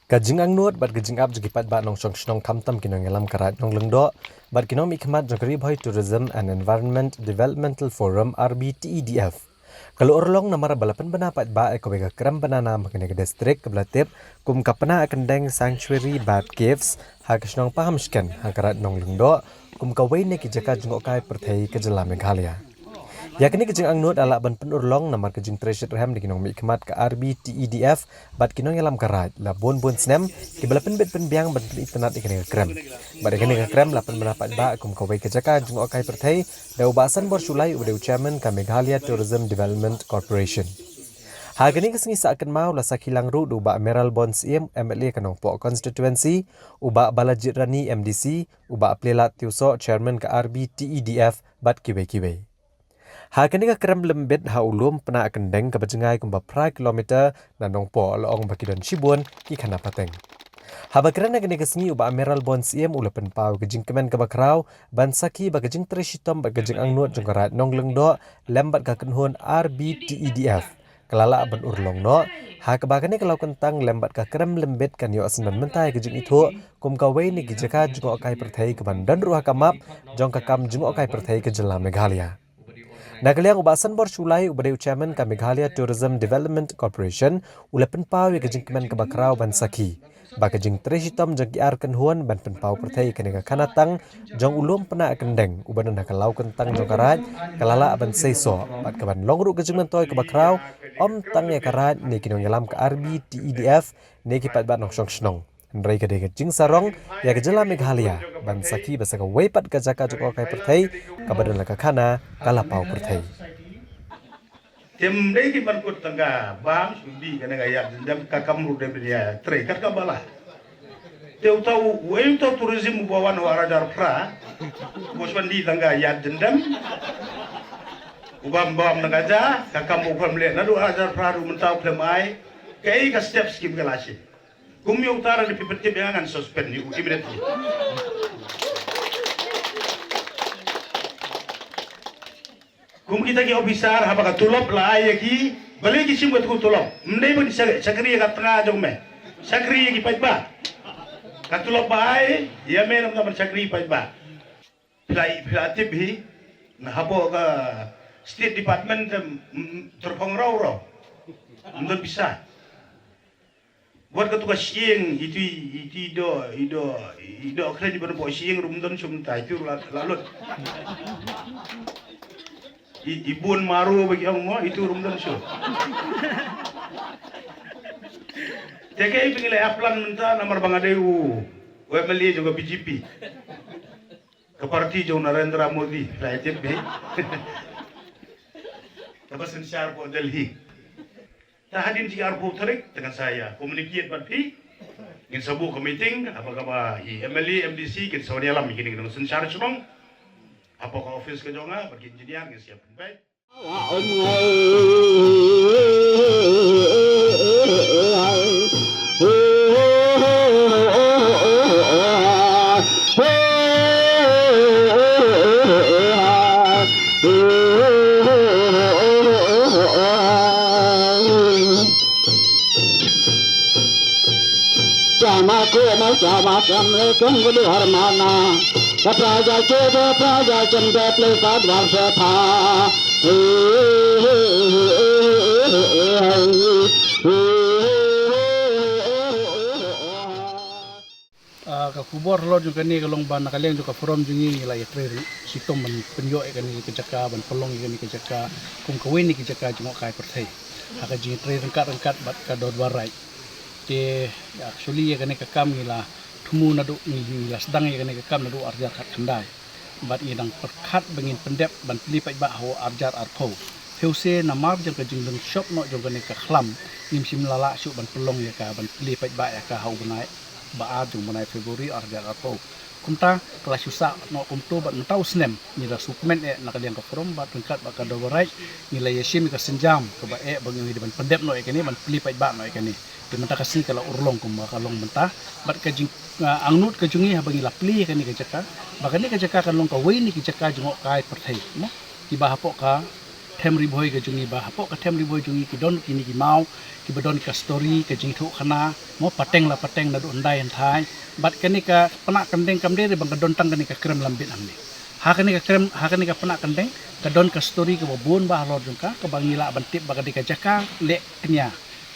Kajing ang nuot bat kajing ab jugipat ba nong shnong kamtam kinong ngelam karat nong lengdo bat kinong ikmat jogri bhoi Tourism and Environment Developmental Forum RBTEDF. Kalau orlong namara balapan benapat ba eko bega kram banana makene ke distrik keblatip kum kapana akan deng sanctuary bat caves ha kashnong pahamshken ha karat nong lengdo kum kawai ne ki jaka jungok kai perthai ke jela Meghalaya. Yakni kejing angnut ala ban penurlong namar kejing treasure ham di kinong mikmat ke RBTEDF bat kinong yalam karat la bon snem ki balapen bet penbiang ban internet ikani krem bat ikani krem la pen mendapat ba kum kawai kejaka jung okai perthai da ubasan bor sulai ude chairman ka Meghalaya Tourism Development Corporation. Hagani kesengi saakan mau la sakilang ru uba Meral Bonds MLA kanong po constituency uba Balajit Rani MDC uba Plelat Tiuso chairman ka RBTEDF bat kiwe. Hakani ka krem lembet ha ulum pena akan deng ke bajengai kumba pra kilometer nanong po loong bakidon Shibun ki kana pateng. Haba keren agani kesengi uba Meral Bonds ulapen pau kejing kemen ke bakrau ban saki ba kejing treshitom ba kejing angnut jongkarat nong lengdo lembat ka kenhun RBTEDF. Kelala ban urlong no ha kebakani kalau kentang lembat ka krem lembet kan yo asenan mentai kejing itu kum kawai ni gijaka jungo akai perthai ke bandan ruah kamap jong kakam jungo akai perthai ke jela Meghalaya. Nakaliang ubasan bor sulai ubade chairman ka Meghalaya Tourism Development Corporation ulapen pau ya kejing kemen ke bakrau ban saki ba kejing treshitom jagi arkan huan ban penpau perthai kanega kanatang jong ulum pena akendeng uban nakalau kentang jokarat kalala ban seiso bat kaban longru kejing mentoy ke bakrau om tang ya karat ni kinong yalam ke RBTEDF ni kipat bat nong shnong Nrai ka dega jing sarong ya kejela Meghalaya ban saki basa ka weipat ka jaka joko kai perthai ka badan laka kana kalapau perthai. Tem dei ki man kut tangga bang subi kana ga ya dam ka kamru de ya tre kat ka bala. Teu tau weu tau tourism bawan wara dar pra boswan di tangga ya dendam ubam naga ja ka kamu kam le na do ajar pra ru mentau plemai kai ka step skip galasi. Kumi utara di pipet jangan suspend ni immediately. Kumi kita ki officer haba ka tulop la ay ki balik ki simbat ko tulop. Mndai ba sakri ka tanga jong me. Sakri ki pajba. Ka tulop ba ay ya me nam sakri pajba. Pilai tip hi na habo ka state department terpong raw. Mndon bisa. Buat ketua siang itu ido akhirnya di berbuat siang rumdon sumta itu lalut ibun maru bagi orang itu rumdon so jaga ini aplan minta nomor bangadewu WMLA juga BJP ke parti jauh Narendra Modi rakyat be terus insyaallah buat Delhi. Hadir di arpo tarik dengan saya komunikasi parti ingin sabu ke meeting apa MLA MDC kita saudi alam begini dengan sencari cuma apa ke office ke jonga bagi engineer kita siap baik. Sama Assalamualaikum Guru Harmana Praja Coba Praja Cemda Plesat Varsatha Kakubor lo juga ni kalong ban nakaliang juga forum jungi la yatre sitom ban penyo kan ni kejaka ban pelong kan ni kejaka kum kawin ni kejaka jengok kai perthai aka jingi tre rengkat bat ka dor warai te actually ya kan kakam ngila thumu nadu ni la sedang ya kan kakam nadu arjar khat khandai bat idang perkhat bengin pendep ban lipat ba ho arjar artho Fuse namar jeng kejing deng shop no jong kan ka khlam nim sim lala su ban pelong ya ka ban lipat ba ya ka hau benai ba jong benai Februari arjar artho kumta kelas susah no kumto bat mentau snem ni la supmen nak liang ka from bat rengkat ba ka dorai ni la yesim ka senjam ka ba bangin di ban pendep no ikani ban lipat ba no ikani Dimana kasih kalau urlong kumba kalong mentah, bat kajing angnut kajungi habangi lapli kan ni kajaka, bahkan ni kajaka kan long kawin ni kajaka jengok kai perthai, mo tiba hapok ka tem riboy ke jungi ba hapo ka tem riboy jungi ki don kini ki mau ki badon ka story ke jing thu khana mo pateng la pateng na don dai an thai bat kani ka pana kandeng kamde bang ka don tang kani ka krem lambit amni hakani ka krem hakani ka pana kandeng ka don ka story ka babon ba halor jungka ka bangila bantip ba ka dika jaka le kenya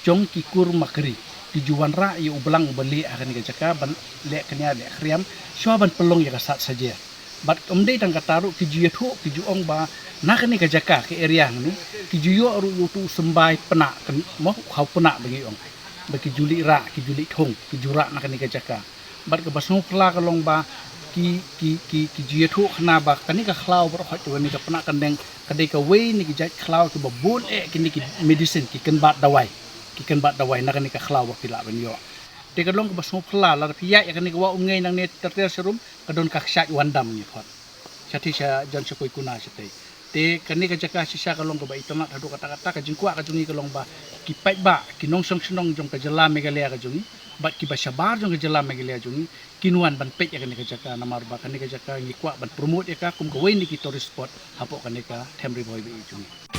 jong ki kur makri ki juwan ra yu ublang beli akan ka jaka ban le kenya le kriam syo ban pelong ya ka sat saja bat kamde tang ka taru ki ju thu ki ju ong ba nakani ka jaka ke area ni ki ju yo ru tu sembai pena kan mo khau pena bagi ong bagi juli ra ki juli thong ki jura nakani ka jaka bat ka basnu kla ka long ba ki ju thu khna ba kani ka khlau bro hot ni ka pena kan deng kadai ka we ni ki jat khlau ki babun kini ki medicine ki kan bat dawai nakani ka khlau ba pila ban yo te ka long ka basnu kla la pia ya kani ka wa ngai nang ne ter serum ka don ka kshat wandam ni hot chati sha jan chakoi kuna chate te kani ka jaka sisa ka long ka ba itama thadu kata-kata ka jingkwa ka jungi ka long ba ki pai ba ki nong song snong jong ka jala megalea ka jungi bat ki ba sabar jong ka jala megalea jungi kinuan ban pet ya kani ka jaka namar ba kani ka jaka ngi kwa ban promote ya ka kum ka we ni ki tourist spot hapo kani ka Tem Riboy bi jungi